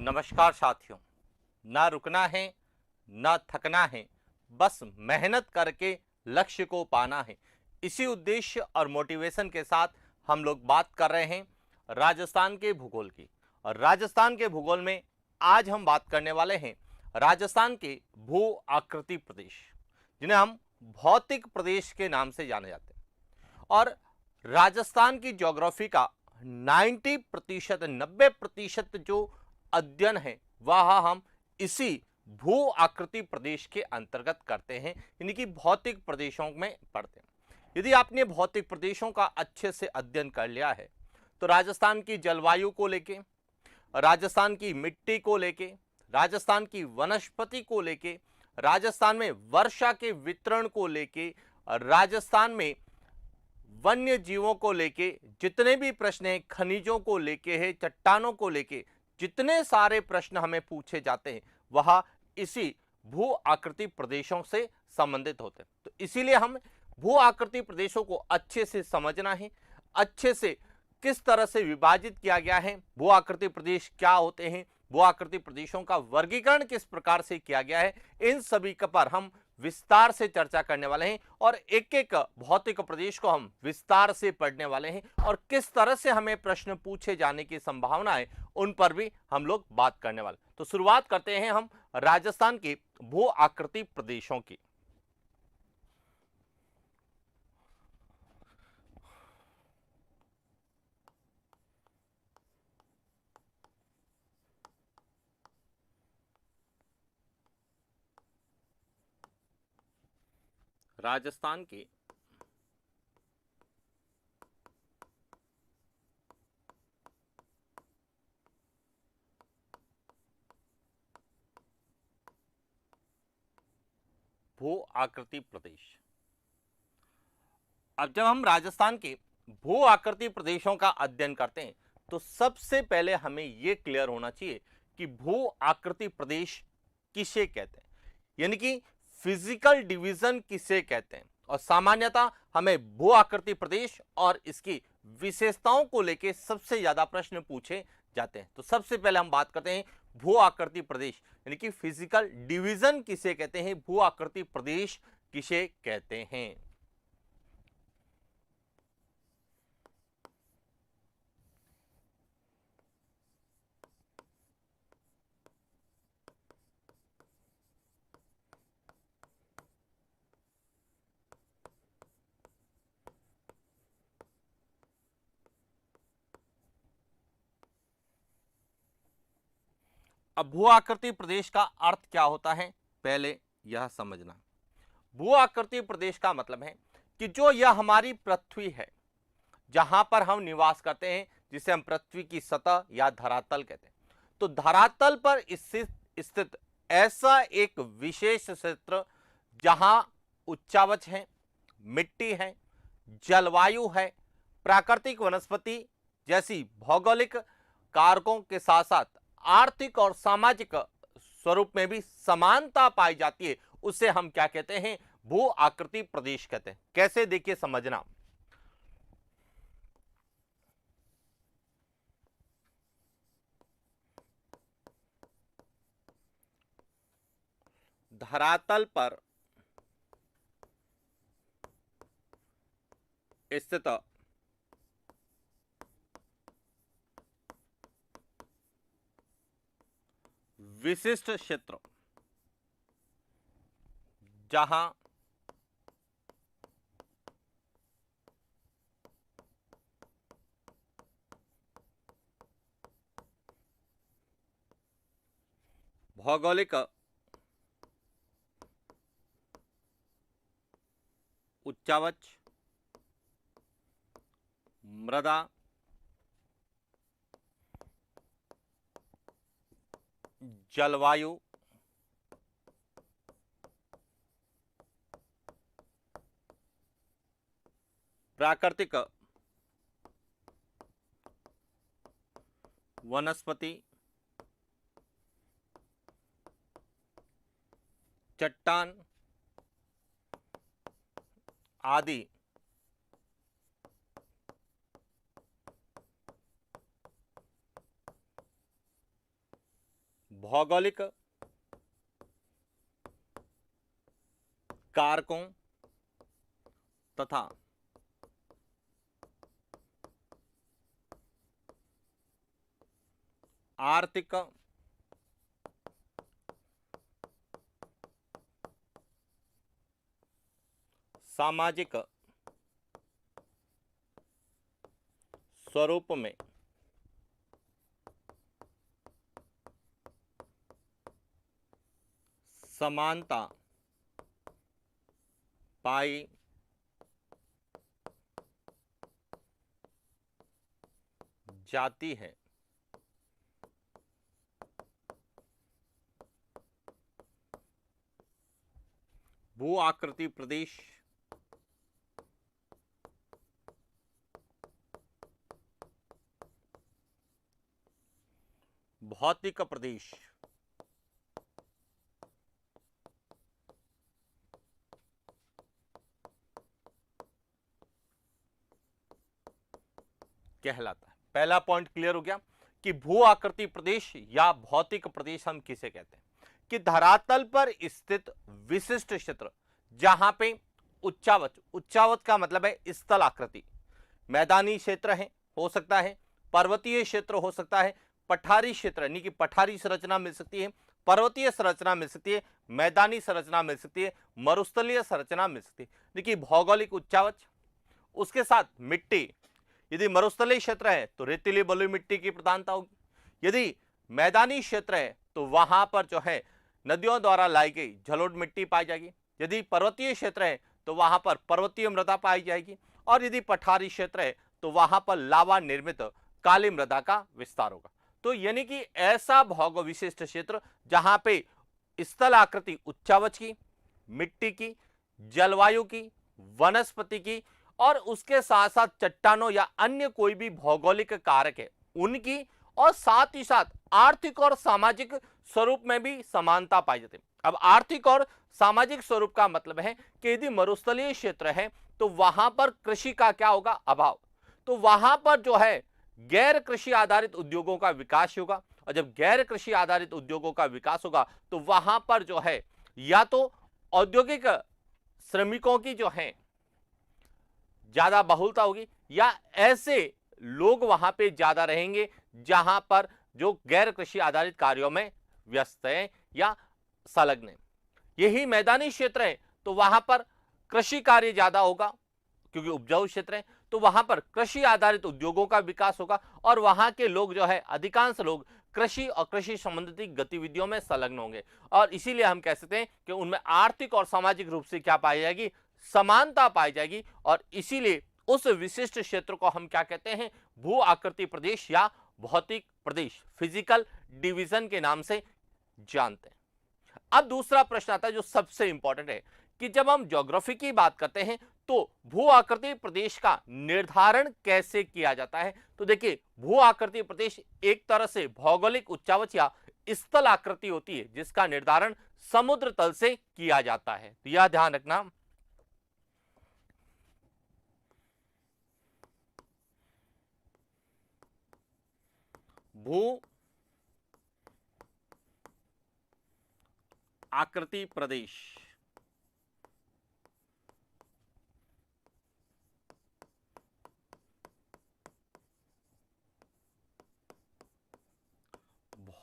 नमस्कार साथियों। ना रुकना है, ना थकना है, बस मेहनत करके लक्ष्य को पाना है। इसी उद्देश्य और मोटिवेशन के साथ हम लोग बात कर रहे हैं राजस्थान के भूगोल की। और राजस्थान के भूगोल में आज हम बात करने वाले हैं राजस्थान के भू आकृति प्रदेश, जिन्हें हम भौतिक प्रदेश के नाम से जाने जाते हैं। और राजस्थान की ज्योग्राफी का 90% जो अध्ययन है वह हम इसी भू आकृति प्रदेश के अंतर्गत करते हैं, यानी कि भौतिक प्रदेशों में पढ़ते हैं। यदि आपने भौतिक प्रदेशों का अच्छे से अध्ययन कर लिया है तो राजस्थान की जलवायु को लेके, राजस्थान की मिट्टी को लेके, राजस्थान की वनस्पति को लेके, राजस्थान में वर्षा के वितरण को लेके, राजस्थान में वन्य जीवों को लेके जितने भी प्रश्न हैं, खनिजों को लेके है, चट्टानों को लेके जितने सारे प्रश्न हमें पूछे जाते हैं वह इसी भू आकृति प्रदेशों से संबंधित होते हैं। तो इसीलिए हम भू आकृति प्रदेशों को अच्छे से समझना है, अच्छे से किस तरह से विभाजित किया गया है, भू आकृति प्रदेश क्या होते हैं, भू आकृति प्रदेशों का वर्गीकरण किस प्रकार से किया गया है, इन सभी का पर हम विस्तार से चर्चा करने वाले हैं और एक एक भौतिक प्रदेश को हम विस्तार से पढ़ने वाले हैं और किस तरह से हमें प्रश्न पूछे जाने की संभावना है उन पर भी हम लोग बात करने वाले। तो शुरुआत करते हैं हम राजस्थान के भू आकृति प्रदेशों की। राजस्थान के भू आकृति प्रदेश। अब जब हम राजस्थान के भू आकृति प्रदेशों का अध्ययन करते हैं तो सबसे पहले हमें यह क्लियर होना चाहिए कि भू आकृति प्रदेश किसे कहते हैं, यानी कि फिजिकल डिवीजन किसे कहते हैं। और सामान्यतः हमें भू आकृति प्रदेश और इसकी विशेषताओं को लेकर सबसे ज्यादा प्रश्न पूछे जाते हैं। तो सबसे पहले हम बात करते हैं भू आकृति प्रदेश, यानी कि फिजिकल डिवीजन किसे कहते हैं, भू आकृति प्रदेश किसे कहते हैं। अब भू आकृति प्रदेश का अर्थ क्या होता है, पहले यह समझना। भू आकृति प्रदेश का मतलब है कि जो यह हमारी पृथ्वी है, जहां पर हम निवास करते हैं, जिसे हम पृथ्वी की सतह या धरातल कहते हैं, तो धरातल पर स्थित ऐसा एक विशेष क्षेत्र जहां उच्चावच है, मिट्टी है, जलवायु है, प्राकृतिक वनस्पति जैसी भौगोलिक कारकों के साथ साथ आर्थिक और सामाजिक स्वरूप में भी समानता पाई जाती है, उसे हम क्या कहते हैं, भू आकृति प्रदेश कहते हैं। कैसे, देखिए समझना। धरातल पर स्थित विशिष्ट क्षेत्र जहां भौगोलिक उच्चावच, मृदा, जलवायु, प्राकृतिक वनस्पति, चट्टान आदि भौगोलिक कारकों तथा आर्थिक सामाजिक स्वरूप में समानता पाई जाती है। भू आकृति प्रदेश भौतिक प्रदेश कहलाता है। पहला पॉइंट क्लियर हो गया कि भू आकृति प्रदेश या भौतिक प्रदेश हम किसे कहते हैं कि धरातल पर स्थित विशिष्ट क्षेत्र जहां पे उच्चावच, उच्चावच का मतलब है स्थल आकृति, मैदानी क्षेत्र है, हो सकता है पर्वतीय क्षेत्र, हो सकता है पठारी क्षेत्र यानी कि पठारी संरचना मिल सकती है, पर्वतीय संरचना मिल सकती है, मैदानी संरचना मिल सकती है, मरुस्थलीय संरचना मिल सकती है। देखिए भौगोलिक उच्चावच, उसके साथ मिट्टी, यदि मरुस्थलीय क्षेत्र है तो रेतीली बलुई मिट्टी की प्रधानता होगी, यदि मैदानी क्षेत्र है तो वहां पर जो है नदियों द्वारा लाई गई जलोढ़ मिट्टी पाई जाएगी, यदि पर्वतीय क्षेत्र है तो वहां पर पर्वतीय मृदा पाई जाएगी, और यदि पठारी क्षेत्र है तो वहां पर लावा निर्मित काली मृदा का विस्तार होगा। तो यानी कि ऐसा भौगो विशिष्ट क्षेत्र जहां पे स्थल आकृति उच्चावच की, मिट्टी की, जलवायु की, वनस्पति की और उसके साथ साथ चट्टानों या अन्य कोई भी भौगोलिक कारक है उनकी, और साथ ही साथ आर्थिक और सामाजिक स्वरूप में भी समानता पाई जाती है। अब आर्थिक और सामाजिक स्वरूप का मतलब है कि यदि मरुस्थलीय क्षेत्र है तो वहां पर कृषि का क्या होगा, अभाव, तो वहां पर जो है गैर कृषि आधारित उद्योगों का विकास होगा, और जब गैर कृषि आधारित उद्योगों का विकास होगा तो वहां पर जो है या तो औद्योगिक श्रमिकों की जो है ज्यादा बहुलता होगी, या ऐसे लोग वहां पे ज्यादा रहेंगे जहां पर जो गैर कृषि आधारित कार्यों में व्यस्त है या संलग्न है। यही मैदानी क्षेत्र है तो वहां पर कृषि कार्य ज्यादा होगा क्योंकि उपजाऊ क्षेत्र है, तो वहां पर कृषि आधारित उद्योगों का विकास होगा और वहां के लोग जो है अधिकांश लोग कृषि और कृषि संबंधित गतिविधियों में संलग्न होंगे, और इसीलिए हम कह सकते हैं कि उनमें आर्थिक और सामाजिक रूप से क्या पाई जाएगी, समानता पाई जाएगी, और इसीलिए उस विशिष्ट क्षेत्र को हम क्या कहते हैं, भू आकृति प्रदेश या भौतिक प्रदेश, फिजिकल डिवीजन के नाम से जानते हैं। अब दूसरा प्रश्न आता है जो सबसे इंपॉर्टेंट है कि जब हम ज्योग्राफी की बात करते हैं तो भू आकृति प्रदेश का निर्धारण कैसे किया जाता है। तो देखिए भू आकृति प्रदेश एक तरह से भौगोलिक उच्चावच या स्थल आकृति होती है जिसका निर्धारण समुद्र तल से किया जाता है, तो यह ध्यान रखना। भू आकृति प्रदेश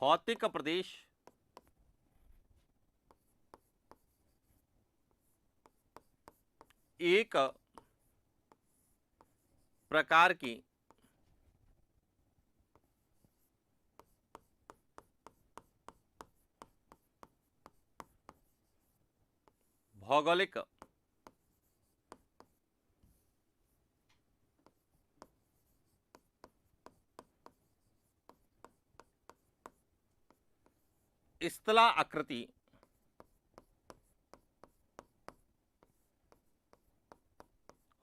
भौतिक प्रदेश एक प्रकार की भौगोलिक स्थला आकृति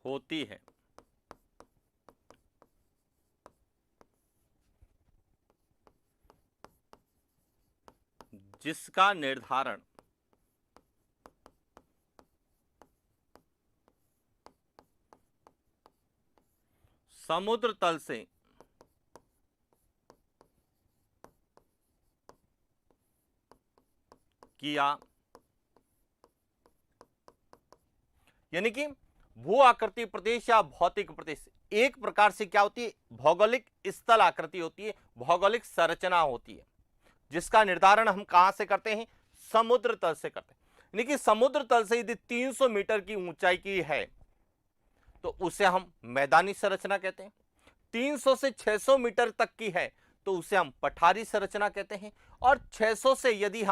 होती है, जिसका निर्धारण समुद्र तल से किया, यानी कि भू आकृति प्रदेश या भौतिक प्रदेश एक प्रकार से क्या होती है, भौगोलिक स्थल आकृति होती है, भौगोलिक संरचना होती है, जिसका निर्धारण हम कहां से करते हैं, समुद्र तल से करते हैं। यानी कि समुद्र तल से यदि 300 मीटर की ऊंचाई की है तो उसे हम मैदानी संरचना कहते हैं, 300 से 600 मीटर तक की है तो उसे हम पठारी संरचना कहते हैं, और 600 से यदि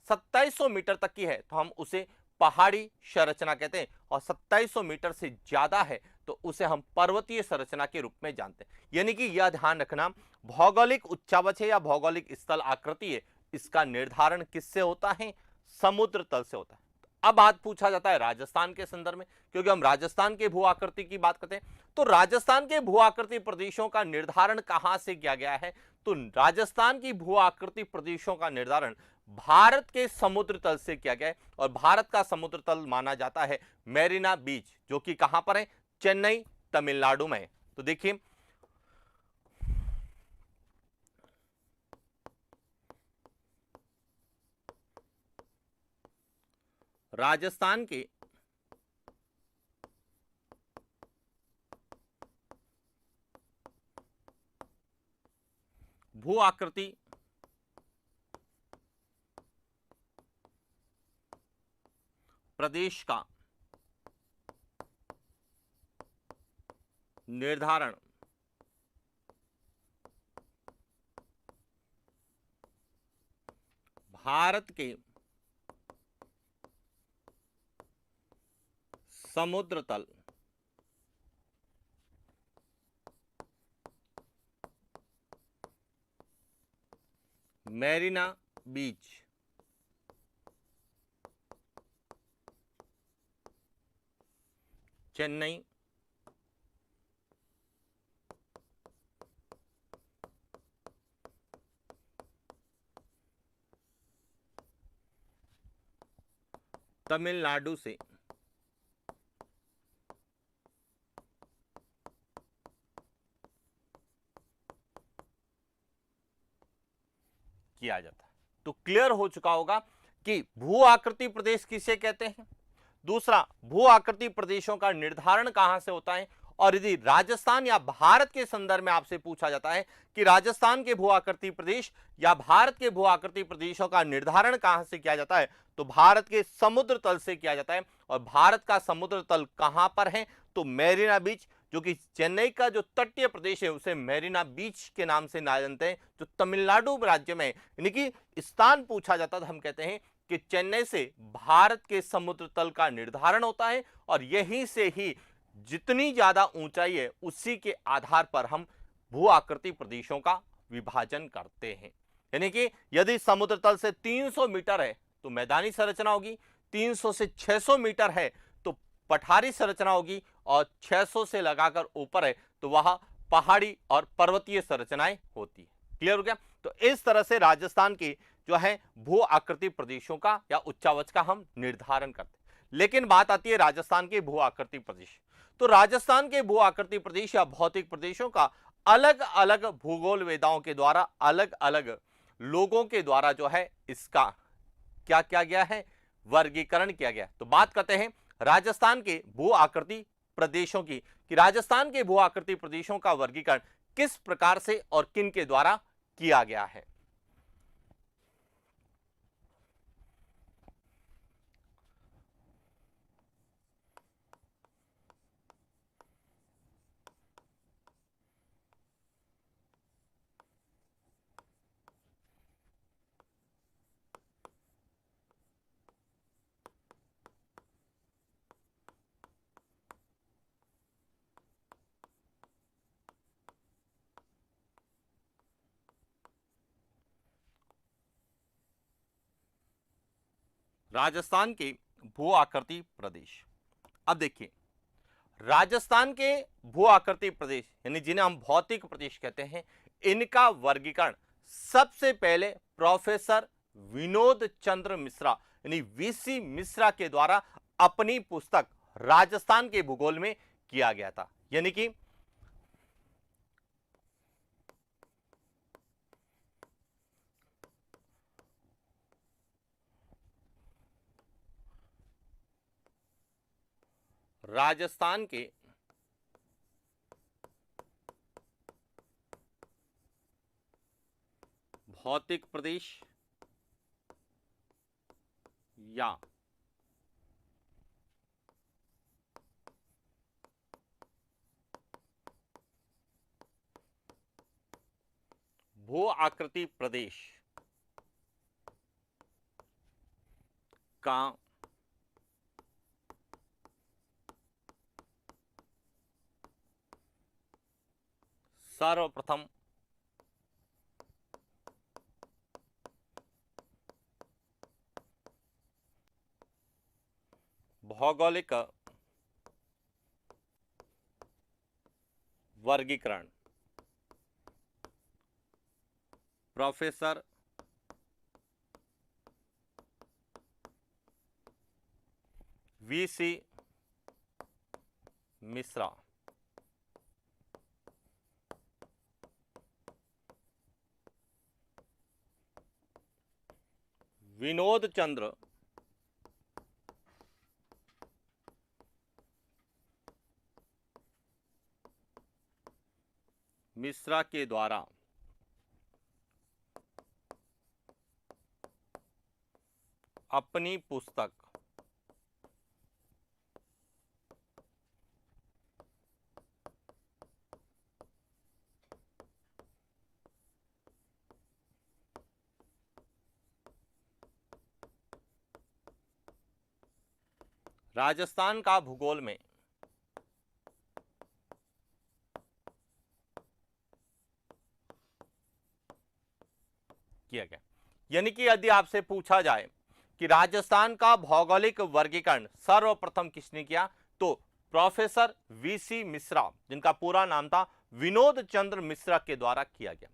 2700 मीटर तक की है तो हम उसे पहाड़ी संरचना कहते हैं, और 2700 मीटर से ज्यादा है तो उसे हम पर्वतीय संरचना के रूप में जानते हैं। यानी कि यह ध्यान रखना, भौगोलिक उच्चावच है या भौगोलिक स्थल आकृति है, इसका निर्धारण किससे होता है, समुद्र तल से होता है। अब बात पूछा जाता है राजस्थान के संदर्भ में, क्योंकि हम राजस्थान के भू आकृति की बात करते हैं, तो राजस्थान के भू आकृति प्रदेशों का निर्धारण कहां से किया गया है, तो राजस्थान की भू आकृति प्रदेशों का निर्धारण भारत के समुद्र तल से किया गया है, और भारत का समुद्र तल माना जाता है मेरिना बीच, जो कि कहां पर है, चेन्नई तमिलनाडु में है। तो देखिए राजस्थान के भू आकृति प्रदेश का निर्धारण भारत के समुद्र तल मेरिना बीच चेन्नई तमिलनाडु से किया जाता है। तो क्लियर हो चुका होगा कि भू आकृति प्रदेश किसे कहते हैं, दूसरा भू आकृति प्रदेशों का निर्धारण कहां से होता है, और यदि राजस्थान या भारत के संदर्भ में आपसे पूछा जाता है कि राजस्थान के भू आकृति प्रदेश या भारत के भू आकृति प्रदेशों का निर्धारण कहां से किया जाता है, तो भारत के समुद्र तल से किया जाता है। और भारत का समुद्र तल कहां पर है, तो मेरिना बीच, जो कि चेन्नई का जो तटीय प्रदेश है उसे मेरिना बीच के नाम से जानते हैं, जो तमिलनाडु राज्य में, यानी कि स्थान पूछा जाता है तो हम कहते हैं कि चेन्नई से भारत के समुद्र तल का निर्धारण होता है, और यहीं से ही जितनी ज्यादा ऊंचाई है उसी के आधार पर हम भू आकृति प्रदेशों का विभाजन करते हैं। यानी कि यदि समुद्र तल से 300 मीटर है तो मैदानी संरचना होगी, 300 से 600 मीटर है तो पठारी संरचना होगी, और 600 से लगाकर ऊपर है तो वह पहाड़ी और पर्वतीय संरचनाएं होती है। क्लियर हो गया। तो इस तरह से राजस्थान की जो है भू आकृति प्रदेशों का या उच्चावच का हम निर्धारण करते हैं। लेकिन बात आती है राजस्थान के भू आकृति प्रदेश, तो राजस्थान के भू आकृति प्रदेश या भौतिक प्रदेशों का अलग अलग भूगोल वेदाओं के द्वारा, अलग अलग लोगों के द्वारा जो है इसका क्या किया गया है, वर्गीकरण किया गया। तो बात करते हैं राजस्थान के भू आकृति प्रदेशों की, कि राजस्थान के भू आकृति प्रदेशों का वर्गीकरण किस प्रकार से और किन के द्वारा किया गया है। राजस्थान के भू आकृति प्रदेश, अब देखिए राजस्थान के भू आकृति प्रदेश यानी जिन्हें हम भौतिक प्रदेश कहते हैं, इनका वर्गीकरण सबसे पहले प्रोफेसर विनोद चंद्र मिश्रा यानी वीसी मिश्रा के द्वारा अपनी पुस्तक राजस्थान के भूगोल में किया गया था। यानी कि राजस्थान के भौतिक प्रदेश या भू आकृति प्रदेश का सर्वप्रथम भौगोलिक वर्गीकरण प्रोफेसर वीसी मिश्रा। विनोद चंद्र मिश्रा के द्वारा अपनी पुस्तक राजस्थान का भूगोल में किया गया। यानी कि यदि आपसे पूछा जाए कि राजस्थान का भौगोलिक वर्गीकरण सर्वप्रथम किसने किया, तो प्रोफेसर वीसी मिश्रा, जिनका पूरा नाम था विनोद चंद्र मिश्रा, के द्वारा किया गया।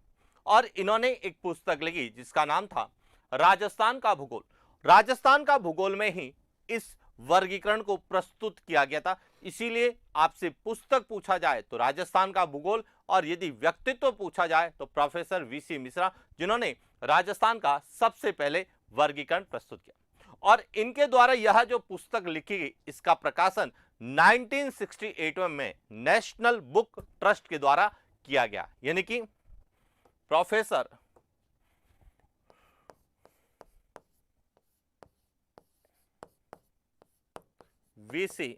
और इन्होंने एक पुस्तक लिखी जिसका नाम था राजस्थान का भूगोल। राजस्थान का भूगोल में ही इस वर्गीकरण को प्रस्तुत किया गया था। इसीलिए आपसे पुस्तक पूछा जाए तो राजस्थान का भूगोल, और यदि व्यक्तित्व पूछा जाए तो प्रोफेसर वीसी मिश्रा, जिन्होंने राजस्थान का सबसे पहले वर्गीकरण प्रस्तुत किया। और इनके द्वारा यह जो पुस्तक लिखी गई, इसका प्रकाशन 1968 में नेशनल बुक ट्रस्ट के द्वारा किया गया। यानी कि प्रोफेसर वीसी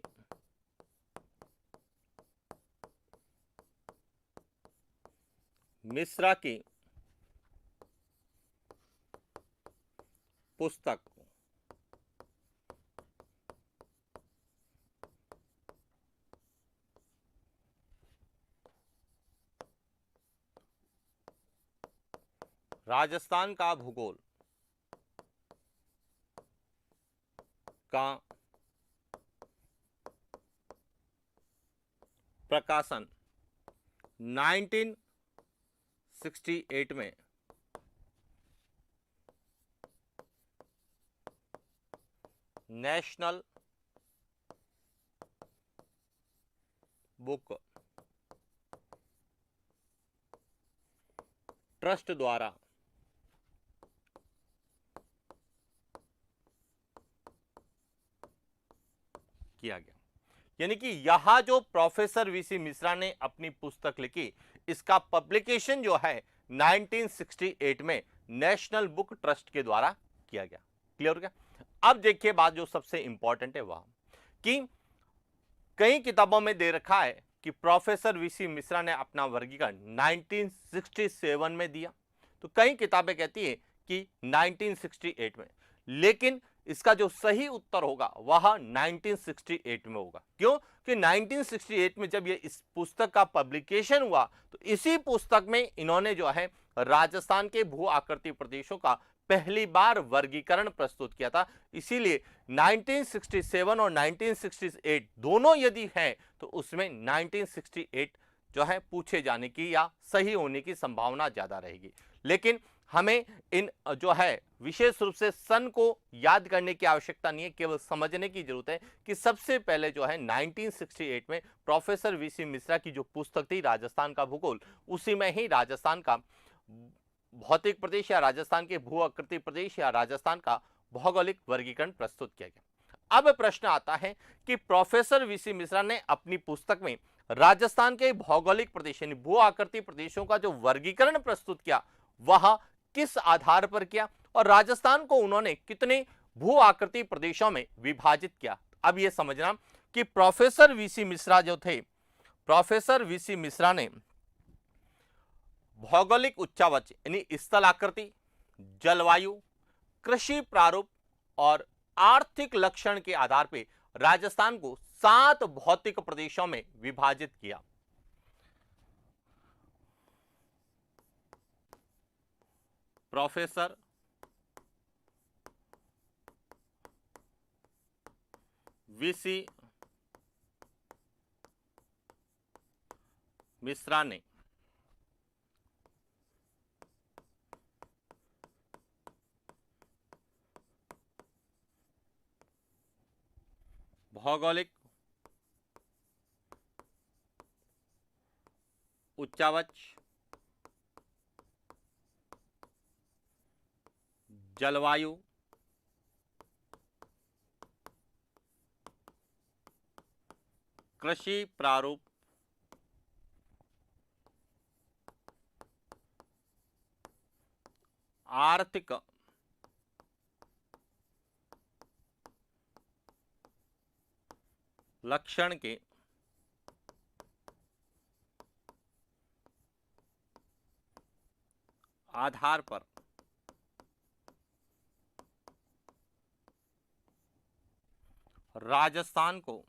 मिश्रा की पुस्तक राजस्थान का भूगोल का प्रकाशन 1968 में नेशनल बुक ट्रस्ट द्वारा किया गया। यानी कि यहां जो प्रोफेसर वीसी मिश्रा ने अपनी पुस्तक लिखी, इसका पब्लिकेशन जो है 1968 में नेशनल बुक ट्रस्ट के द्वारा किया गया। क्लियर हो गया? अब देखिए बात जो सबसे इंपॉर्टेंट है वह कि कई किताबों में दे रखा है कि प्रोफेसर वीसी मिश्रा ने अपना वर्गीकरण 1967 में दिया, तो कई किताबें कहती है कि 1968 में, लेकिन इसका जो सही उत्तर होगा वह 1968 में होगा। क्यों? कि 1968 में जब ये इस पुस्तक का पब्लिकेशन हुआ तो इसी पुस्तक में इन्होंने जो है राजस्थान के भू आकृति प्रदेशों का पहली बार वर्गीकरण प्रस्तुत किया था। इसीलिए 1967 और 1968 दोनों यदि हैं तो उसमें 1968 जो है पूछे जाने की या सही होने की संभावना ज्यादा रहेगी। लेकिन हमें इन जो है विशेष रूप से सन को याद करने की आवश्यकता नहीं है, केवल समझने की जरूरत है कि सबसे पहले जो है 1968 में प्रोफेसर वीसी मिश्रा की जो पुस्तक थी राजस्थान का भूगोल, उसी में ही राजस्थान का भौतिक प्रदेश या राजस्थान के भू आकृति प्रदेश या राजस्थान का भौगोलिक वर्गीकरण प्रस्तुत किया गया। अब प्रश्न आता है कि प्रोफेसर वीसी मिश्रा ने अपनी पुस्तक में राजस्थान के भौगोलिक प्रदेश यानी भू आकृति प्रदेशों का जो वर्गीकरण प्रस्तुत किया वह किस आधार पर किया और राजस्थान को उन्होंने कितने भू आकृति प्रदेशों में विभाजित किया। अब यह समझना कि प्रोफेसर वीसी मिश्रा जो थे, प्रोफेसर वीसी मिश्रा ने भौगोलिक उच्चावच यानी स्थल आकृति, जलवायु, कृषि प्रारूप और आर्थिक लक्षण के आधार पर राजस्थान को 7 भौतिक प्रदेशों में विभाजित किया। प्रोफेसर वीसी मिश्रा ने भौगोलिक उच्चावच, जलवायु, कृषि प्रारूप, आर्थिक लक्षण के आधार पर राजस्थान को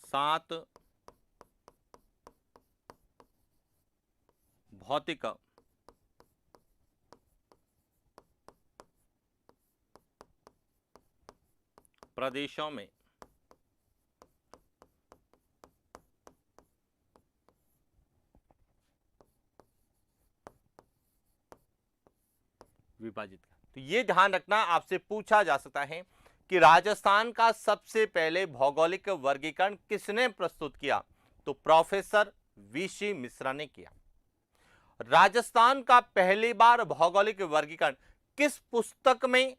7 भौतिक प्रदेशों में विभाजित किया। तो ये ध्यान रखना, आपसे पूछा जा सकता है कि राजस्थान का सबसे पहले भौगोलिक वर्गीकरण किसने प्रस्तुत किया? तो प्रोफेसर वीसी मिश्रा ने किया। राजस्थान का पहली बार भौगोलिक वर्गीकरण किस पुस्तक में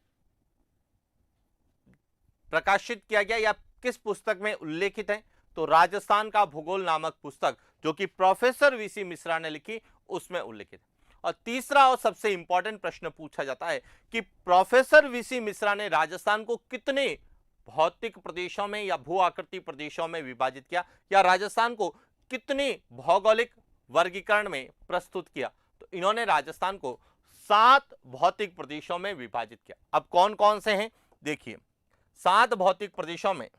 प्रकाशित किया गया या किस पुस्तक में उल्लेखित है? तो राजस्थान का भूगोल नामक पुस्तक जो कि प्रोफेसर वीसी मिश्रा ने लिखी उसमें उल्लेखित है। और तीसरा और सबसे इंपॉर्टेंट प्रश्न पूछा जाता है कि प्रोफेसर वीसी मिश्रा ने राजस्थान को कितने भौतिक प्रदेशों में या भू आकृति प्रदेशों में विभाजित किया या राजस्थान को कितने भौगोलिक वर्गीकरण में प्रस्तुत किया? तो इन्होंने राजस्थान को 7 भौतिक प्रदेशों में विभाजित किया। अब कौन कौन से हैं देखिए। 7 भौतिक प्रदेशों में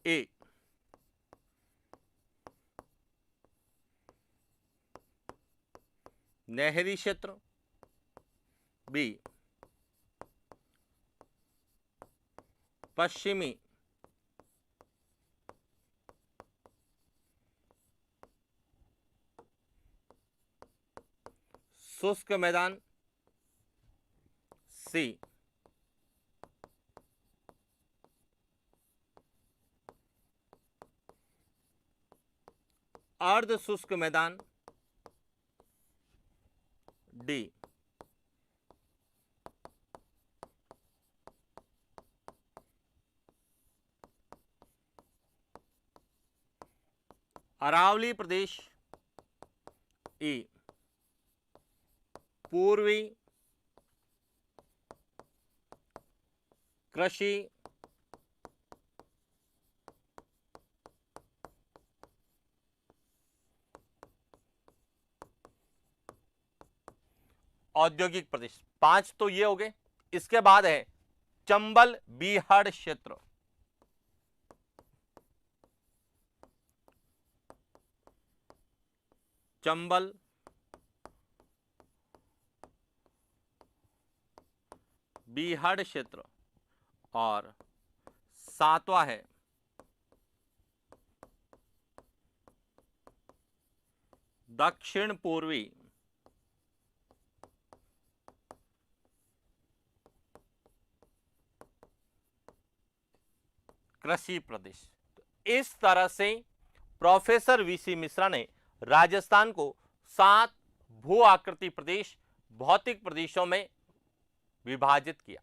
ए नहरी क्षेत्र, बी पश्चिमी शुष्क मैदान, सी अर्ध शुष्क मैदान, डी अरावली प्रदेश, ई पूर्वी कृषि औद्योगिक प्रदेश। 5 तो ये हो गए। इसके बाद है चंबल बीहड़ क्षेत्र, चंबल बीहड़ क्षेत्र। और 7वां है दक्षिण पूर्वी कृषि प्रदेश। तो इस तरह से प्रोफेसर वीसी मिश्रा ने राजस्थान को 7 भू आकृति प्रदेश, भौतिक प्रदेशों में विभाजित किया।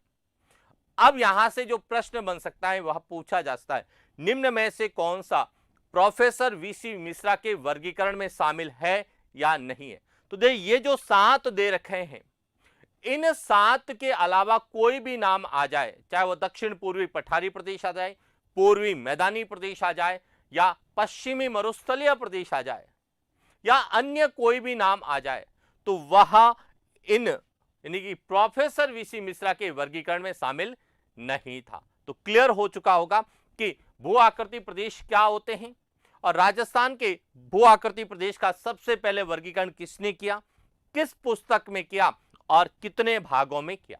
अब यहां से जो प्रश्न बन सकता है वह पूछा जा सकता है, निम्न में से कौन सा प्रोफेसर वीसी मिश्रा के वर्गीकरण में शामिल है या नहीं है। तो देखिए ये जो 7 दे रखे हैं, इन 7 के अलावा कोई भी नाम आ जाए, चाहे वह दक्षिण पूर्वी पठारी प्रदेश आ जाए, पूर्वी मैदानी प्रदेश आ जाए, या पश्चिमी मरुस्थलीय प्रदेश आ जाए, या अन्य कोई भी नाम आ जाए, तो वह इन यानी कि प्रोफेसर वीसी मिश्रा के वर्गीकरण में शामिल नहीं था। तो क्लियर हो चुका होगा कि भू आकृति प्रदेश क्या होते हैं, और राजस्थान के भू आकृति प्रदेश का सबसे पहले वर्गीकरण किसने किया, किस पुस्तक में किया और कितने भागों में किया।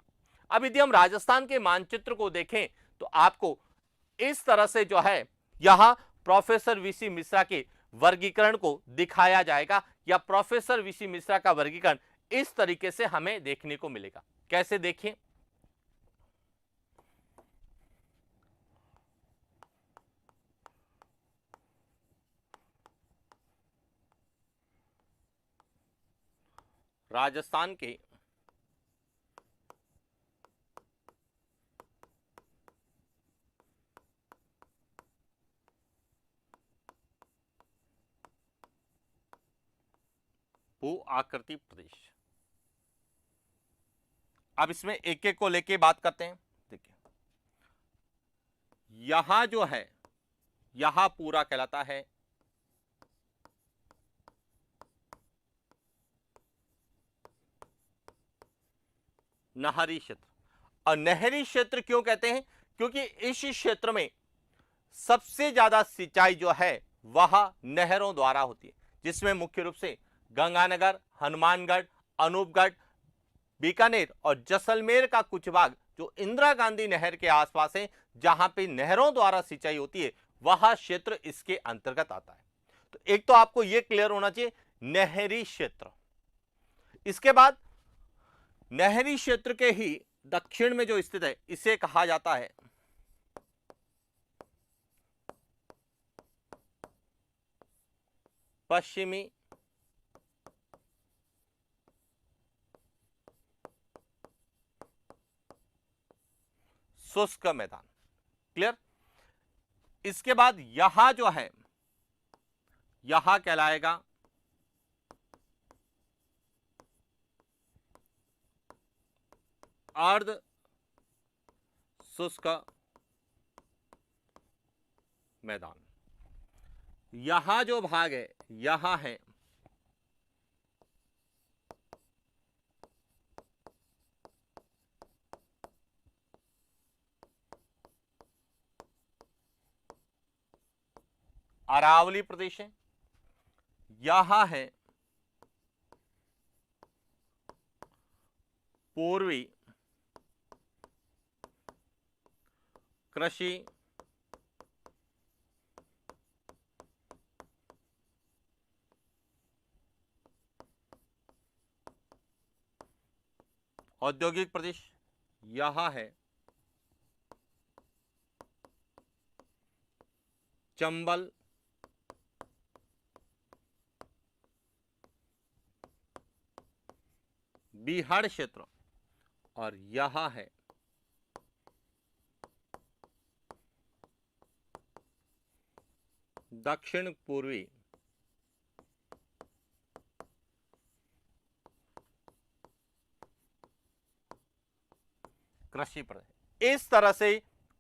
अब यदि हम राजस्थान के मानचित्र को देखें तो आपको इस तरह से जो है यहां प्रोफेसर वीसी मिश्रा के वर्गीकरण को दिखाया जाएगा, या प्रोफेसर वीसी मिश्रा का वर्गीकरण इस तरीके से हमें देखने को मिलेगा। कैसे देखिए, राजस्थान के भू आकृति प्रदेश, अब इसमें एक एक को लेके बात करते हैं। देखिए यहां जो है, यहां पूरा कहलाता है नहरी क्षेत्र। और नहरी क्षेत्र क्यों कहते हैं, क्योंकि इस क्षेत्र में सबसे ज्यादा सिंचाई जो है वह नहरों द्वारा होती है, जिसमें मुख्य रूप से गंगानगर, हनुमानगढ़, अनूपगढ़, बीकानेर और जैसलमेर का कुछ भाग जो इंदिरा गांधी नहर के आसपास है, जहां पे नहरों द्वारा सिंचाई होती है, वह क्षेत्र इसके अंतर्गत आता है। तो एक तो आपको यह क्लियर होना चाहिए, नहरी क्षेत्र। इसके बाद नहरी क्षेत्र के ही दक्षिण में जो स्थित है, इसे कहा जाता है पश्चिमी शुष्क मैदान। क्लियर। इसके बाद यहां जो है, यहां कहलाएगा अर्ध शुष्क मैदान। यहां जो भाग है, यहां है अरावली प्रदेश है, यहां है पूर्वी कृषि औद्योगिक प्रदेश, यहां है चंबल बिहार क्षेत्र, और यहां है दक्षिण पूर्वी कृषि प्रदेश। इस तरह से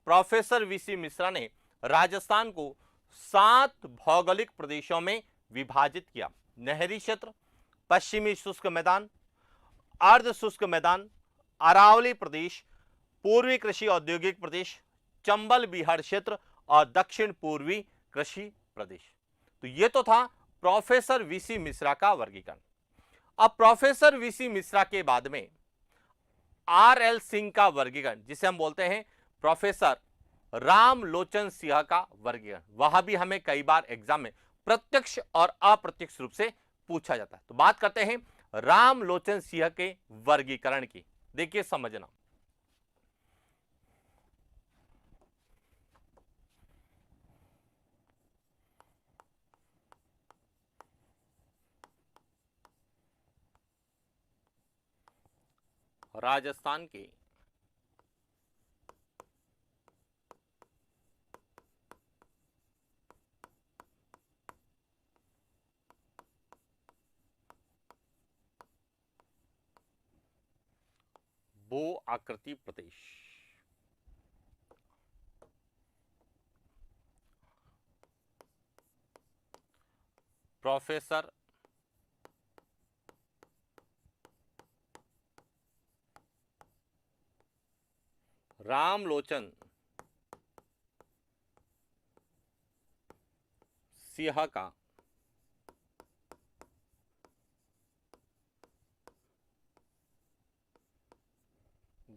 प्रोफेसर वीसी मिश्रा ने राजस्थान को 7 भौगोलिक प्रदेशों में विभाजित किया। नहरी क्षेत्र, पश्चिमी शुष्क मैदान, अर्ध शुष्क मैदान, अरावली प्रदेश, पूर्वी कृषि औद्योगिक प्रदेश, चंबल बिहार क्षेत्र और दक्षिण पूर्वी कृषि प्रदेश। तो ये तो था प्रोफेसर वीसी मिश्रा का वर्गीकरण। अब प्रोफेसर वीसी मिश्रा के बाद में आर एल सिंह का वर्गीकरण, जिसे हम बोलते हैं प्रोफेसर रामलोचन सिंह का वर्गीकरण, वह भी हमें कई बार एग्जाम में प्रत्यक्ष और अप्रत्यक्ष रूप से पूछा जाता है। तो बात करते हैं रामलोचन सिंह के वर्गीकरण की। देखिए समझना, राजस्थान के भू आकृति प्रदेश। प्रोफेसर रामलोचन सिंह का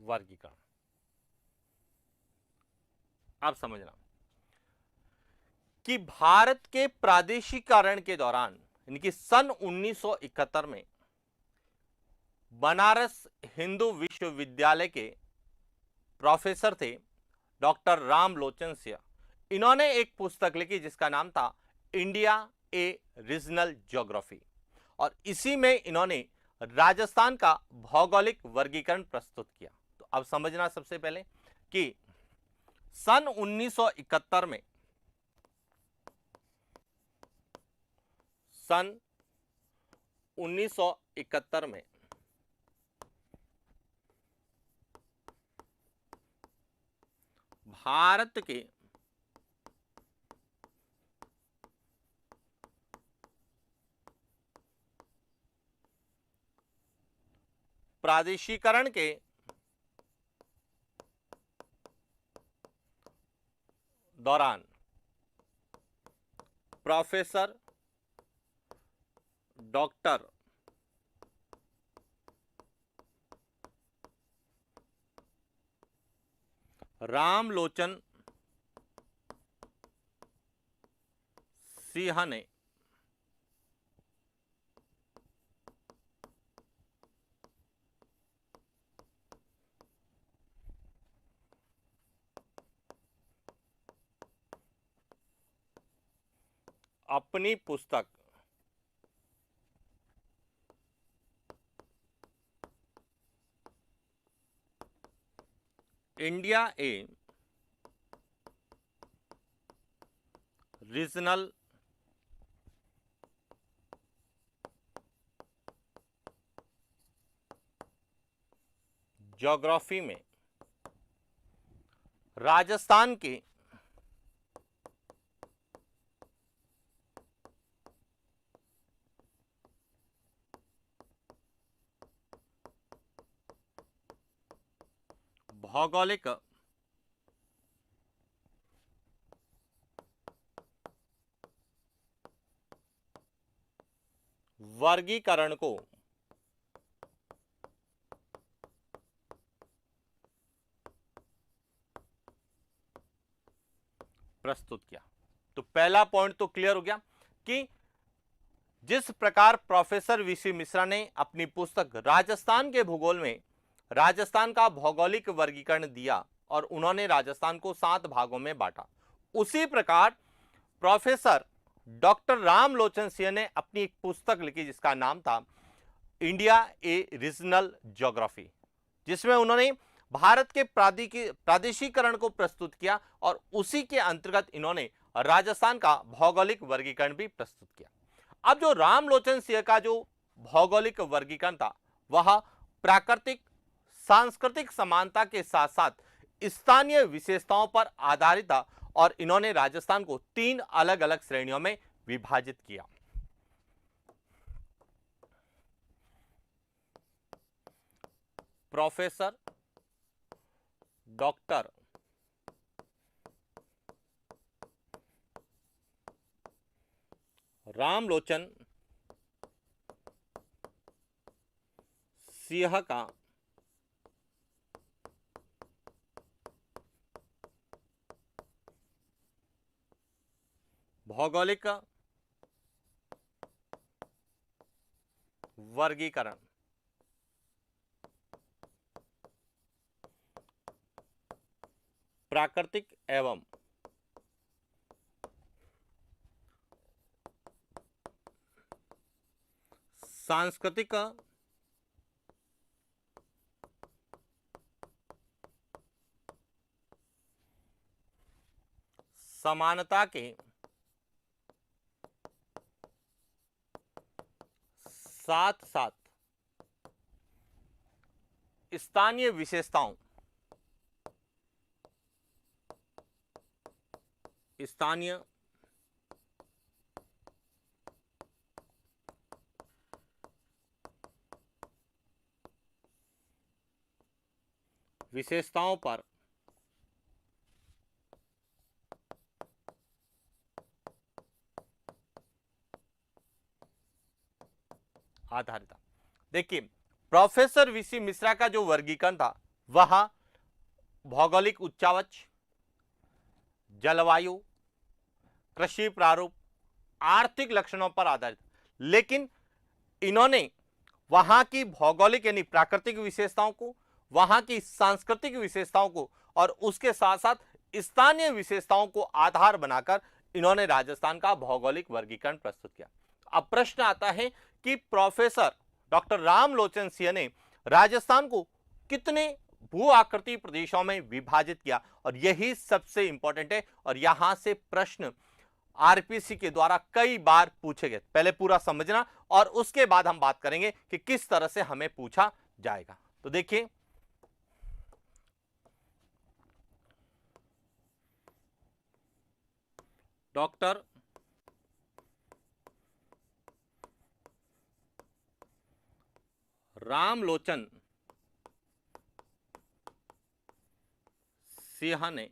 वर्गीकरण। आप समझना कि भारत के प्रादेशिकरण के दौरान यानी कि सन 1971 में बनारस हिंदू विश्वविद्यालय के प्रोफेसर थे डॉक्टर रामलोचन सिंह। इन्होंने एक पुस्तक लिखी जिसका नाम था इंडिया ए रीजनल ज्योग्राफी, और इसी में इन्होंने राजस्थान का भौगोलिक वर्गीकरण प्रस्तुत किया। तो अब समझना सबसे पहले कि सन 1971 में सन 1971 में भारत के प्रादेशिकरण के दौरान प्रोफेसर डॉक्टर रामलोचन सिंह ने अपनी पुस्तक इंडिया ए रीजनल ज्योग्राफी में राजस्थान के भौगोलिक वर्गीकरण को प्रस्तुत किया। तो पहला पॉइंट तो क्लियर हो गया कि जिस प्रकार प्रोफेसर वीसी मिश्रा ने अपनी पुस्तक राजस्थान के भूगोल में राजस्थान का भौगोलिक वर्गीकरण दिया और उन्होंने राजस्थान को 7 भागों में बांटा, उसी प्रकार प्रोफेसर डॉक्टर रामलोचन सिंह ने अपनी एक पुस्तक लिखी जिसका नाम था इंडिया ए रीजनल ज्योग्राफी, जिसमें उन्होंने भारत के प्रादेशिकरण को प्रस्तुत किया और उसी के अंतर्गत इन्होंने राजस्थान का भौगोलिक वर्गीकरण भी प्रस्तुत किया। अब जो रामलोचन सिंह का जो भौगोलिक वर्गीकरण था वह प्राकृतिक सांस्कृतिक समानता के साथ साथ स्थानीय विशेषताओं पर आधारित था और इन्होंने राजस्थान को 3 अलग अलग श्रेणियों में विभाजित किया। प्रोफेसर डॉक्टर रामलोचन सिंह का भौगोलिक वर्गीकरण प्राकृतिक एवं सांस्कृतिक समानता के साथ साथ स्थानीय विशेषताओं स्थानीय विशेषताओं पर आधारित। देखिए, प्रोफेसर वीसी मिश्रा का जो वर्गीकरण था वह भौगोलिक उच्चावच, जलवायु, कृषि प्रारूप, आर्थिक लक्षणों पर आधारित, लेकिन इन्होंने वहां की भौगोलिक यानी प्राकृतिक विशेषताओं को, वहां की सांस्कृतिक विशेषताओं को और उसके साथ साथ स्थानीय विशेषताओं को आधार बनाकर इन्होंने राजस्थान का भौगोलिक वर्गीकरण प्रस्तुत किया। अब प्रश्न आता है कि प्रोफेसर डॉक्टर रामलोचन सिंह ने राजस्थान को कितने भू आकृति प्रदेशों में विभाजित किया, और यही सबसे इंपॉर्टेंट है और यहां से प्रश्न आरपीसी के द्वारा कई बार पूछे गए। पहले पूरा समझना और उसके बाद हम बात करेंगे कि किस तरह से हमें पूछा जाएगा। तो देखिए, डॉक्टर रामलोचन सिंह ने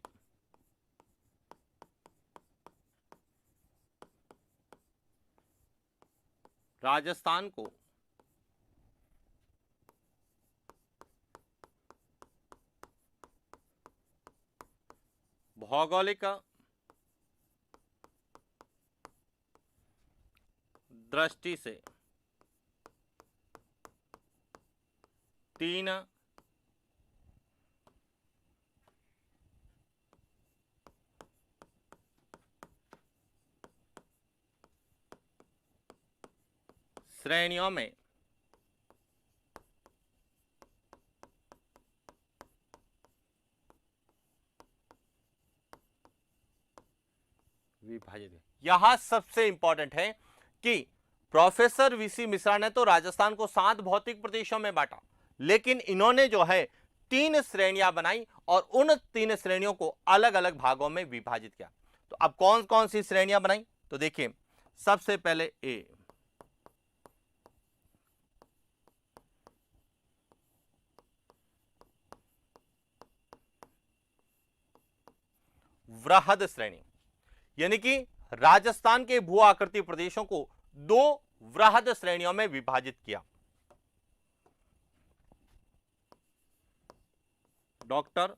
राजस्थान को भौगोलिक दृष्टि से 3 श्रेणियों में विभाजित है। यहां सबसे इंपॉर्टेंट है कि प्रोफेसर वीसी मिश्रा ने तो राजस्थान को 7 भौतिक प्रदेशों में बांटा, लेकिन इन्होंने जो है 3 श्रेणियां बनाई और उन 3 श्रेणियों को अलग अलग भागों में विभाजित किया। तो अब कौन कौन सी श्रेणियां बनाई, तो देखिए, सबसे पहले ए, वृहद श्रेणी, यानी कि राजस्थान के भू आकृति प्रदेशों को 2 वृहद श्रेणियों में विभाजित किया। डॉक्टर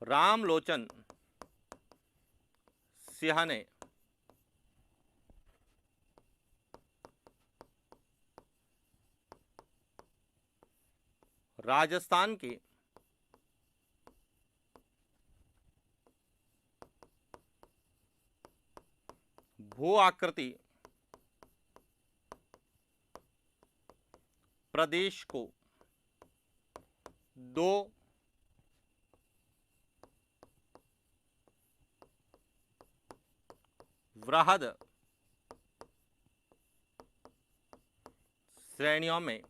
रामलोचन सिंह ने राजस्थान के भू आकृति प्रदेश को 2 वृहद श्रेणियों में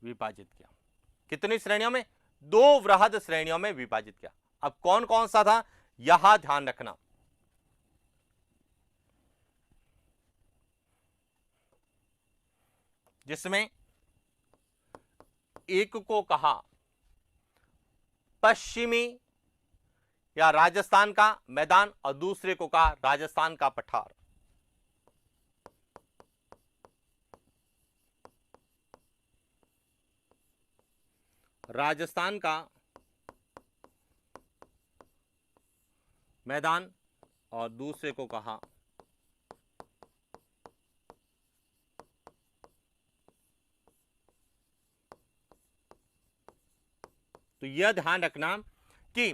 विभाजित किया। कितनी श्रेणियों में? 2 वृहद श्रेणियों में विभाजित किया। अब कौन कौन सा था, यहां ध्यान रखना। जिसमें एक को कहा पश्चिमी या राजस्थान का मैदान और दूसरे को कहा राजस्थान का पठार। राजस्थान का मैदान और दूसरे को कहा तो यह ध्यान रखना कि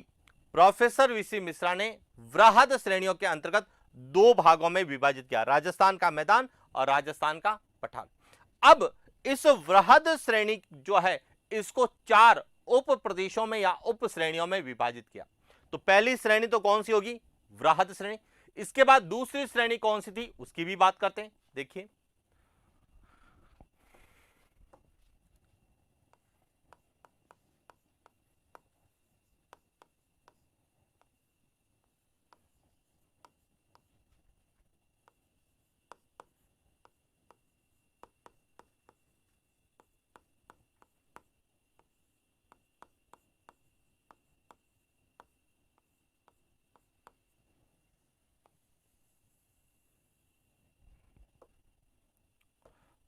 प्रोफेसर वीसी मिश्रा ने वृहद श्रेणियों के अंतर्गत दो भागों में विभाजित किया, राजस्थान का मैदान और राजस्थान का पठार। अब इस वृहद श्रेणी जो है इसको चार उप प्रदेशों में या उप श्रेणियों में विभाजित किया। तो पहली श्रेणी तो कौन सी होगी, वृहद श्रेणी। इसके बाद दूसरी श्रेणी कौन सी थी उसकी भी बात करते हैं। देखिए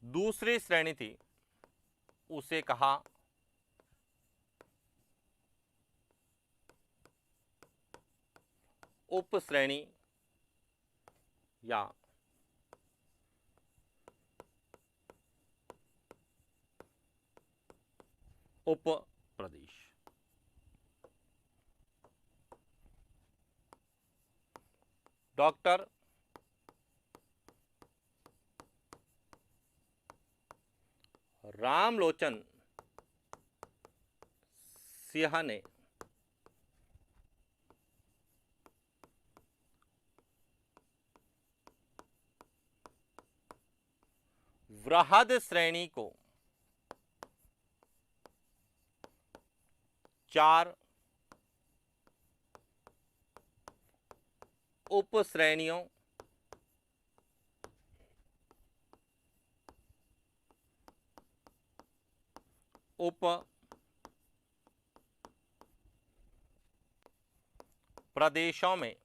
दूसरी श्रेणी थी उसे कहा उप श्रेणी या उप प्रदेश। डॉक्टर रामलोचन सिंह ने वृहद श्रेणी को चार उप श्रेणियों उप प्रदेशों में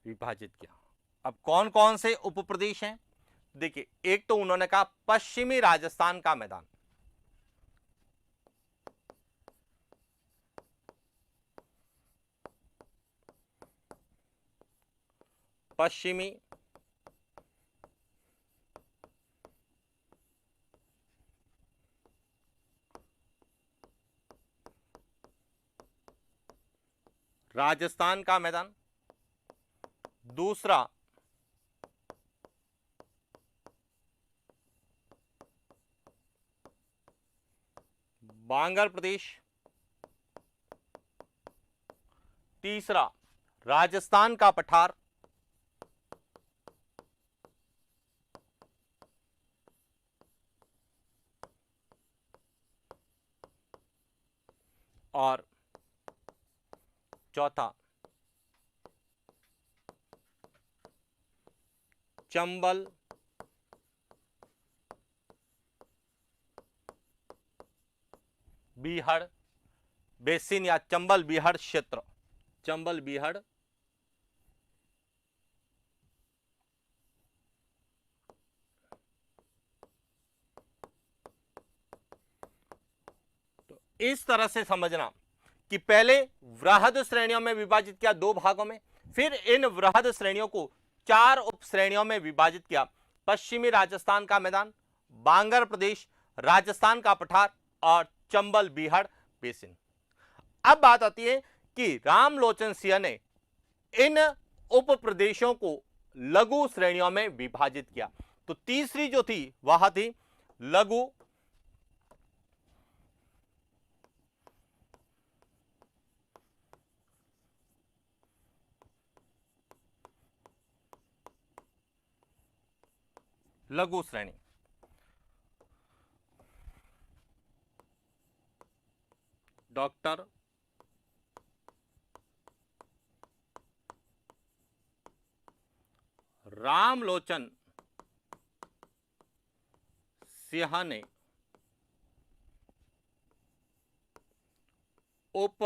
विभाजित किया। अब कौन कौन से उप प्रदेश हैं, देखिए एक तो उन्होंने कहा पश्चिमी राजस्थान का मैदान, पश्चिमी राजस्थान का मैदान। दूसरा बांगल प्रदेश। तीसरा राजस्थान का पठार। और चौथा चंबल बीहड़ बेसिन या चंबल बीहड़ क्षेत्र, चंबल बीहड़ तो इस तरह से समझना कि पहले वृहद श्रेणियों में विभाजित किया दो भागों में, फिर इन वृहद श्रेणियों को चार उप श्रेणियों में विभाजित किया, पश्चिमी राजस्थान का मैदान, बांगर प्रदेश, राजस्थान का पठार और चंबल बीहड़ बेसिन। अब बात आती है कि रामलोचन सिंह ने इन उप प्रदेशों को लघु श्रेणियों में विभाजित किया। तो तीसरी जो थी वह थी लघु लघु श्रेणी। डॉक्टर रामलोचन सिंह ने उप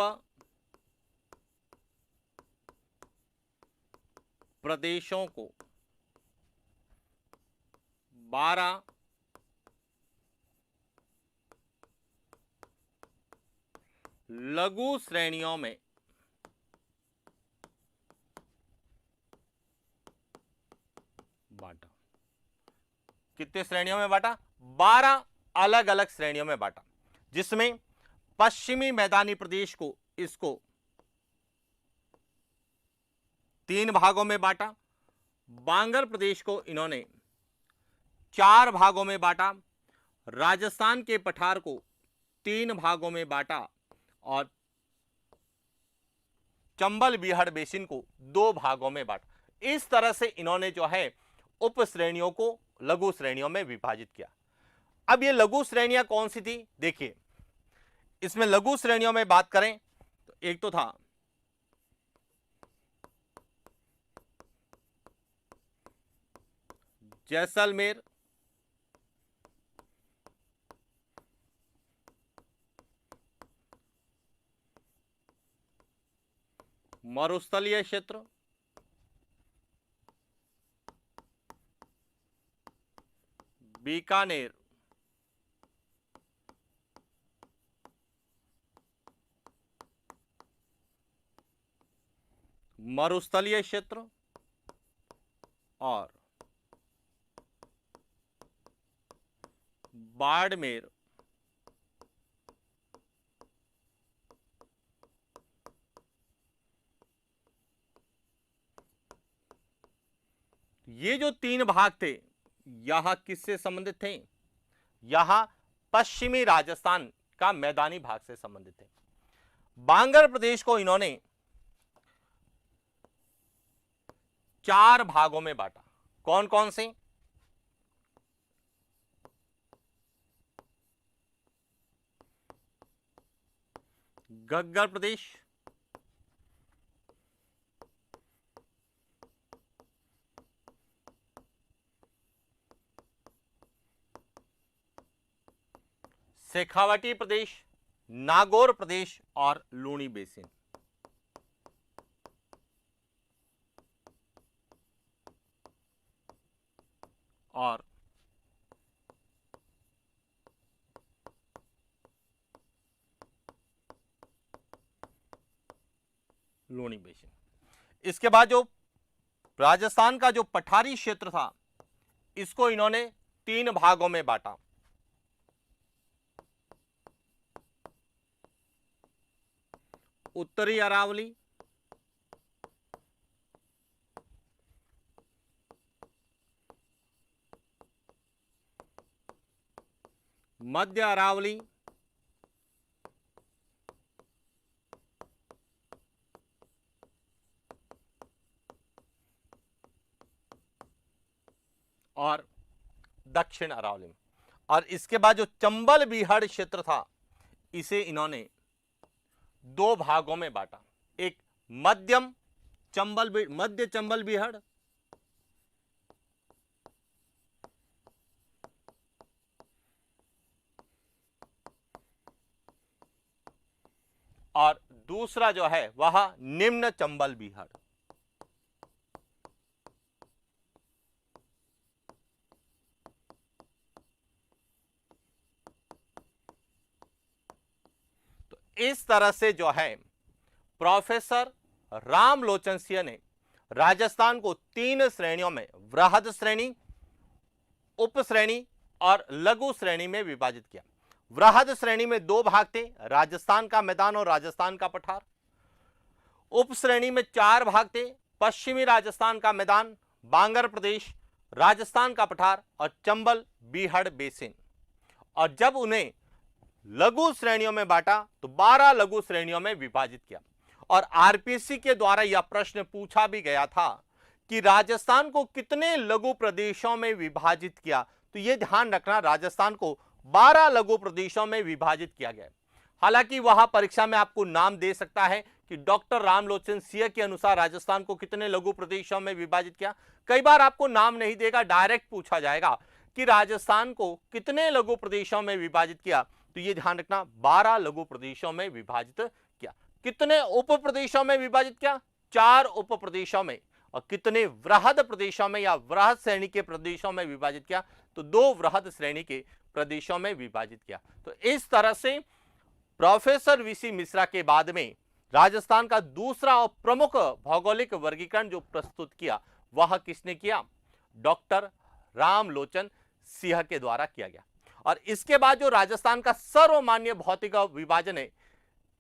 प्रदेशों को 12 लघु श्रेणियों में बांटा। कितने श्रेणियों में बांटा? 12 अलग अलग श्रेणियों में बांटा, जिसमें पश्चिमी मैदानी प्रदेश को इसको 3 भागों में बांटा, बांगर प्रदेश को इन्होंने 4 भागों में बांटा, राजस्थान के पठार को 3 भागों में बांटा और चंबल बीहड़ बेसिन को 2 भागों में बांटा। इस तरह से इन्होंने जो है उप श्रेणियों को लघु श्रेणियों में विभाजित किया। अब ये लघु श्रेणियां कौन सी थी, देखिए इसमें लघु श्रेणियों में बात करें तो एक तो था जैसलमेर, मरुस्थलीय क्षेत्र, बीकानेर, मरुस्थलीय क्षेत्र और बाड़मेर। ये जो 3 भाग थे यहां किससे संबंधित थे, यहां पश्चिमी राजस्थान का मैदानी भाग से संबंधित थे। बांगर प्रदेश को इन्होंने 4 भागों में बांटा, कौन कौन से, घग्गर प्रदेश, शेखावटी प्रदेश, नागौर प्रदेश और लूणी बेसिन। और लूणी बेसिन। इसके बाद जो राजस्थान का जो पठारी क्षेत्र था इसको इन्होंने 3 भागों में बांटा, उत्तरी अरावली, मध्य अरावली और दक्षिण अरावली। और इसके बाद जो चंबल बीहड़ क्षेत्र था इसे इन्होंने 2 भागों में बांटा, एक मध्य चंबल बीहड़ और दूसरा जो है वह निम्न चंबल बीहड़। तो इस तरह से जो है प्रोफेसर रामलोचन सिंह ने राजस्थान को 3 श्रेणियों में, वृहद श्रेणी, उप श्रेणी और लघु श्रेणी में विभाजित किया। वृहद श्रेणी में 2 भाग थे, राजस्थान का मैदान और राजस्थान का पठार। उप श्रेणी में 4 भाग थे, पश्चिमी राजस्थान का मैदान, बांगर प्रदेश, राजस्थान का पठार और चंबल बीहड़ बेसिन। और जब उन्हें लघु श्रेणियों में बांटा तो 12 लघु श्रेणियों में विभाजित किया। और आरपीएससी के द्वारा यह प्रश्न पूछा भी गया था कि राजस्थान को कितने लघु प्रदेशों में विभाजित किया, तो यह ध्यान रखना राजस्थान को 12 लघु प्रदेशों में विभाजित किया गया। हालांकि वहां परीक्षा में आपको नाम दे सकता है कि डॉक्टर रामलोचन सिंह के अनुसार राजस्थान को कितने लघु प्रदेशों में विभाजित किया। कई बार आपको नाम नहीं देगा, डायरेक्ट पूछा जाएगा कि राजस्थान को कितने लघु प्रदेशों में विभाजित किया, तो यह ध्यान रखना 12 लघु प्रदेशों में विभाजित किया। कितने उप प्रदेशों में विभाजित किया, 4 उप प्रदेशों में। और कितने वृहद प्रदेशों में या वृहद श्रेणी के प्रदेशों में विभाजित किया, तो 2 वृहद श्रेणी के प्रदेशों में विभाजित किया। तो इस तरह से प्रोफेसर वीसी मिश्रा के बाद में राजस्थान का दूसरा और प्रमुख भौगोलिक वर्गीकरण जो प्रस्तुत किया वह किसने किया, डॉक्टर रामलोचन सिंह के द्वारा किया गया। और इसके बाद जो राजस्थान का सर्वमान्य भौतिक विभाजन है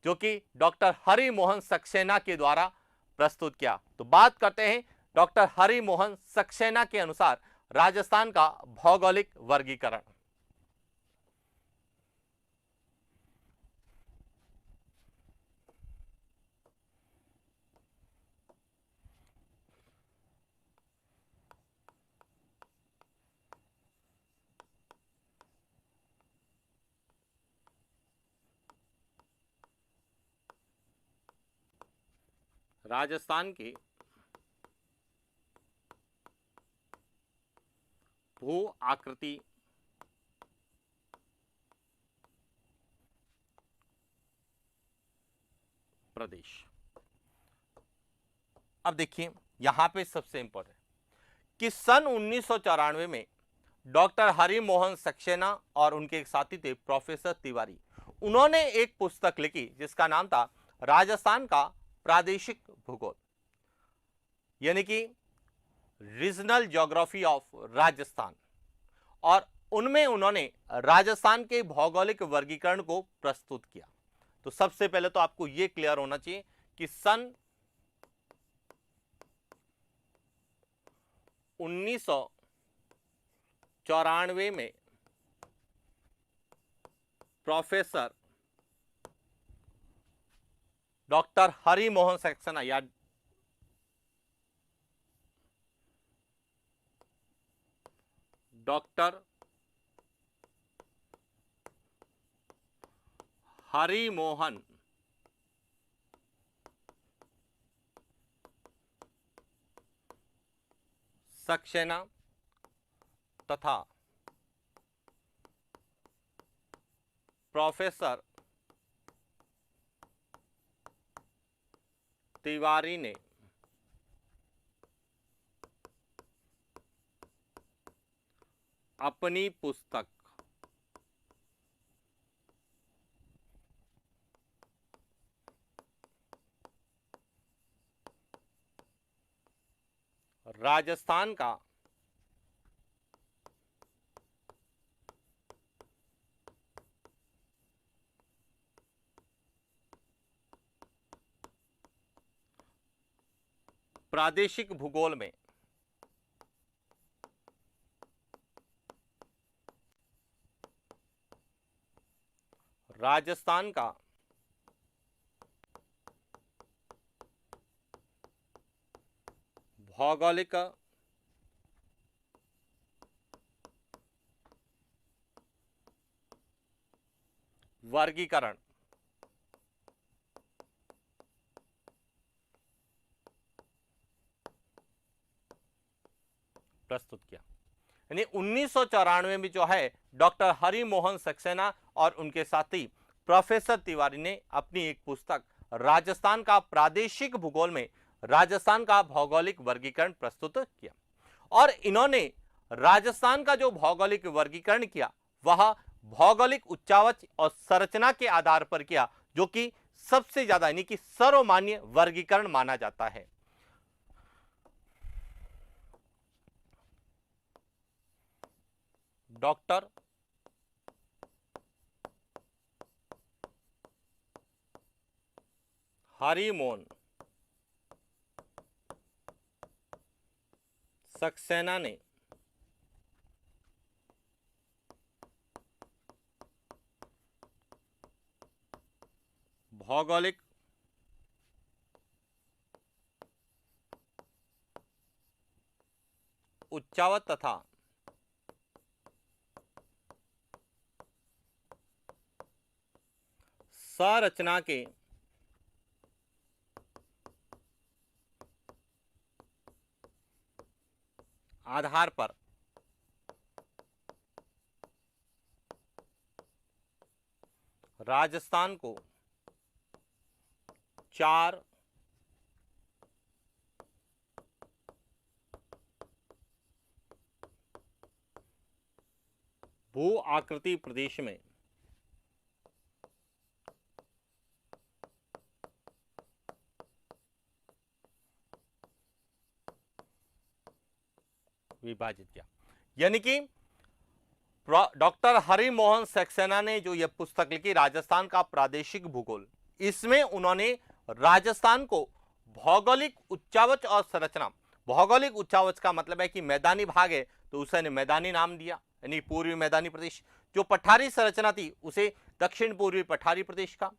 जो कि डॉक्टर हरि मोहन सक्सेना के द्वारा प्रस्तुत किया। तो बात करते हैं डॉक्टर हरि मोहन सक्सेना के अनुसार राजस्थान का भौगोलिक वर्गीकरण। राजस्थान की भू आकृति प्रदेश। अब देखिए यहां पे सबसे इंपॉर्टेंट कि सन 1994 में डॉक्टर हरि मोहन सक्सेना और उनके एक साथी थे प्रोफेसर तिवारी, उन्होंने एक पुस्तक लिखी जिसका नाम था राजस्थान का प्रादेशिक भूगोल, यानी कि रीजनल ज्योग्राफी ऑफ राजस्थान। और उनमें उन्होंने राजस्थान के भौगोलिक वर्गीकरण को प्रस्तुत किया। तो सबसे पहले तो आपको यह क्लियर होना चाहिए कि सन 1994 में प्रोफेसर डॉक्टर हरि मोहन सक्सेना या डॉक्टर हरि मोहन सक्सेना तथा प्रोफेसर तिवारी ने अपनी पुस्तक राजस्थान का प्रादेशिक भूगोल में राजस्थान का भौगोलिक वर्गीकरण प्रस्तुत किया। यानी 1994 में जो है डॉक्टर हरि मोहन सक्सेना और उनके साथी प्रोफेसर तिवारी ने अपनी एक पुस्तक राजस्थान का प्रादेशिक भूगोल में राजस्थान का भौगोलिक वर्गीकरण प्रस्तुत किया। और इन्होंने राजस्थान का जो भौगोलिक वर्गीकरण किया वह भौगोलिक उच्चावच और संरचना के आधार पर किया, जो कि सबसे ज्यादा यानी कि सर्वमान्य वर्गीकरण माना जाता है। डॉक्टर हरि मोहन सक्सेना ने भौगोलिक उच्चावच तथा संरचना के आधार पर राजस्थान को 4 भू आकृति प्रदेश में विभाजित किया। यानी कि डॉक्टर हरिमोहन सक्सेना ने जो यह पुस्तक लिखी राजस्थान का प्रादेशिक भूगोल, इसमें उन्होंने राजस्थान को भौगोलिक उच्चावच और संरचना, भौगोलिक उच्चावच का मतलब है कि मैदानी भाग है तो उसे मैदानी नाम दिया, यानी पूर्वी मैदानी प्रदेश। जो पठारी संरचना थी उसे दक्षिण पूर्वी पठारी प्रदेश का,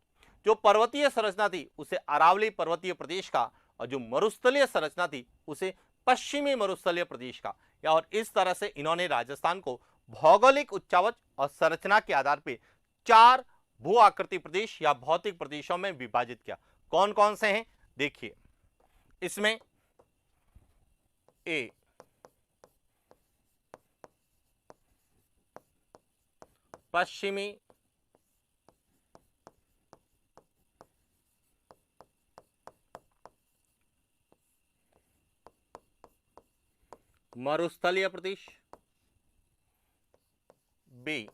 जो पर्वतीय संरचना थी उसे अरावली पर्वतीय प्रदेश का, और जो मरुस्थलीय संरचना थी उसे पश्चिमी मरुस्थलीय प्रदेश का। और इस तरह से इन्होंने राजस्थान को भौगोलिक उच्चावच और संरचना के आधार पर 4 भू आकृति प्रदेश या भौतिक प्रदेशों में विभाजित किया। कौन कौन से हैं देखिए, इसमें ए पश्चिमी मरुस्थलीय प्रदेश, बी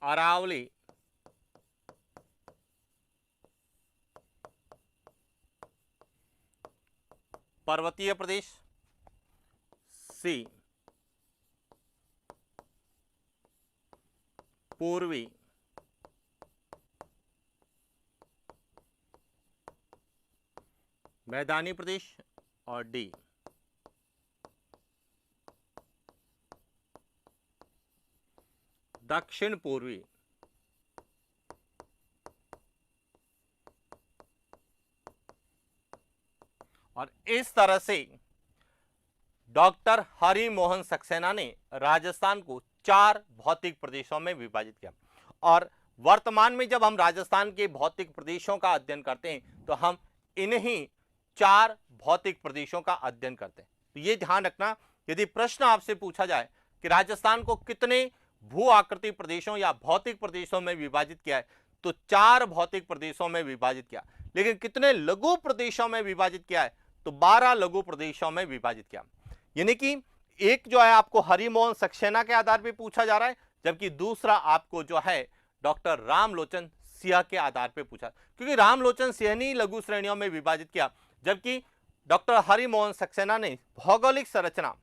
अरावली पर्वतीय प्रदेश, सी पूर्वी मैदानी प्रदेश, और डी दक्षिण पूर्वी और इस तरह से डॉक्टर हरिमोहन सक्सेना ने राजस्थान को 4 भौतिक प्रदेशों में विभाजित किया। और वर्तमान में जब हम राजस्थान के भौतिक प्रदेशों का अध्ययन करते हैं तो हम इन्हीं 4 भौतिक प्रदेशों का अध्ययन करते हैं। तो ये ध्यान रखना, यदि प्रश्न आपसे पूछा जाए कि राजस्थान को कितने भू आकृति प्रदेशों या भौतिक प्रदेशों में विभाजित किया है, तो 4 भौतिक प्रदेशों में विभाजित किया। लेकिन कितने लघु प्रदेशों में विभाजित किया है, तो 12 लघु प्रदेशों में विभाजित किया। यानी कि एक जो है आपको हरिमोहन सक्सेना के आधार पर पूछा जा रहा है, जबकि दूसरा आपको जो है डॉक्टर रामलोचन सिंह के आधार पर पूछा, क्योंकि रामलोचन सिंह ने लघु श्रेणियों में विभाजित किया, जबकि डॉक्टर हरिमोहन सक्सेना ने भौगोलिक संरचना,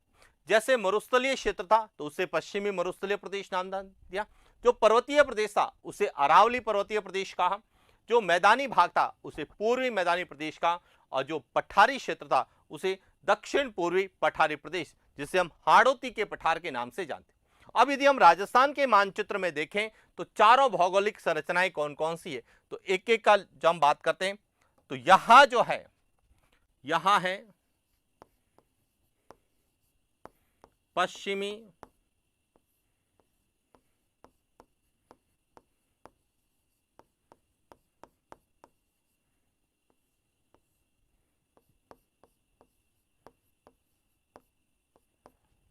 जैसे मरुस्थलीय क्षेत्र था तो उसे पश्चिमी मरुस्थलीय प्रदेश नाम दिया, जो पर्वतीय प्रदेश था उसे अरावली पर्वतीय प्रदेश कहा, जो मैदानी भाग था उसे पूर्वी मैदानी प्रदेश का, और जो पठारी क्षेत्र था उसे दक्षिण पूर्वी पठारी प्रदेश, जिसे हम हाड़ौती के पठार के नाम से जानते हैं। अब यदि हम राजस्थान के मानचित्र में देखें तो चारों भौगोलिक संरचनाएं कौन कौन सी है, तो एक एक का जब हम बात करते हैं तो यहां जो है, यहां है पश्चिमी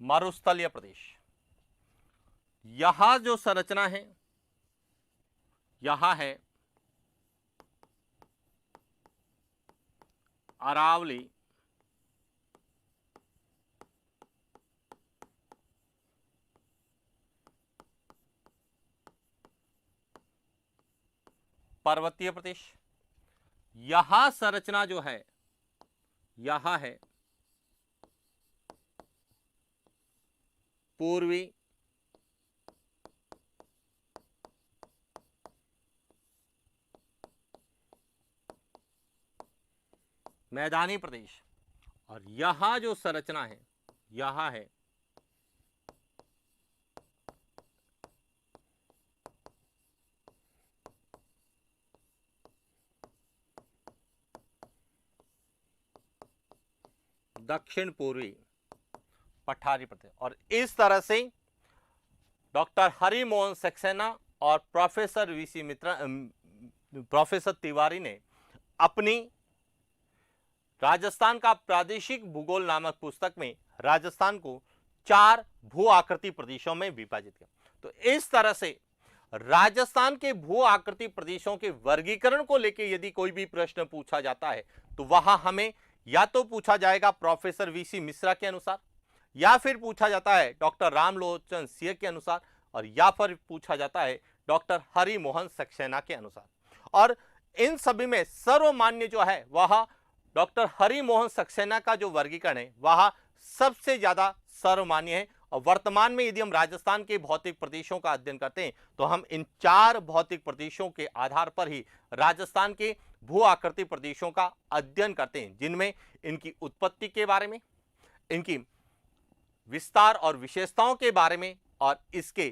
मरुस्थलीय प्रदेश। यहां जो संरचना है, यहां है अरावली पर्वतीय प्रदेश। यहां संरचना जो है, यहां है पूर्वी मैदानी प्रदेश, और यहां जो संरचना है, यहां है दक्षिण पूर्वी पठारी प्रदेश। और इस तरह से डॉक्टर हरिमोहन सक्सेना और प्रोफेसर वीसी मित्रा, प्रोफेसर तिवारी ने अपनी राजस्थान का प्रादेशिक भूगोल नामक पुस्तक में राजस्थान को 4 भू आकृति प्रदेशों में विभाजित किया। तो इस तरह से राजस्थान के भू आकृति प्रदेशों के वर्गीकरण को लेकर यदि कोई भी प्रश्न पूछा जाता है तो वहां हमें या तो पूछा जाएगा प्रोफेसर वीसी मिश्रा के अनुसार, या फिर पूछा जाता है डॉक्टर रामलोचन सिंह के अनुसार, और या फिर पूछा जाता है डॉक्टर हरिमोहन सक्सेना के अनुसार। और इन सभी में सर्वमान्य जो है वह डॉक्टर हरि मोहन सक्सेना का जो वर्गीकरण है वह सबसे ज्यादा सर्वमान्य है। और वर्तमान में यदि हम राजस्थान के भौतिक प्रदेशों का अध्ययन करते हैं तो हम इन 4 भौतिक प्रदेशों के आधार पर ही राजस्थान के भू आकृति प्रदेशों का अध्ययन करते हैं, जिनमें इनकी उत्पत्ति के बारे में, इनकी विस्तार और विशेषताओं के बारे में, और इसके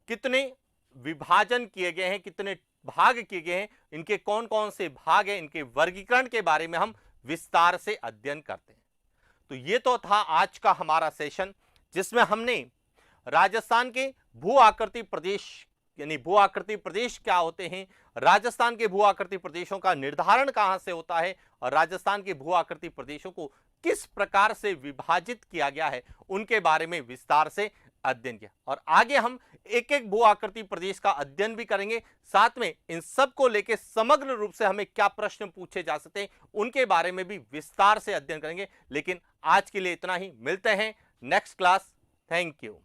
कितने विभाजन किए गए हैं, कितने भाग किए गए हैं, इनके कौन कौन से भाग हैं, इनके वर्गीकरण के बारे में हम विस्तार से अध्ययन करते हैं। तो ये तो था आज का हमारा सेशन, जिसमें हमने राजस्थान के भू आकृति प्रदेश यानी भू आकृति प्रदेश क्या होते हैं, राजस्थान के भू आकृति प्रदेशों का निर्धारण कहां से होता है और राजस्थान के भू आकृति प्रदेशों को किस प्रकार से विभाजित किया गया है, उनके बारे में विस्तार से अध्ययन किया। और आगे हम एक एक भू आकृति प्रदेश का अध्ययन भी करेंगे, साथ में इन सब को लेकर समग्र रूप से हमें क्या प्रश्न पूछे जा सकते हैं उनके बारे में भी विस्तार से अध्ययन करेंगे। लेकिन आज के लिए इतना ही, मिलते हैं नेक्स्ट क्लास। Thank you.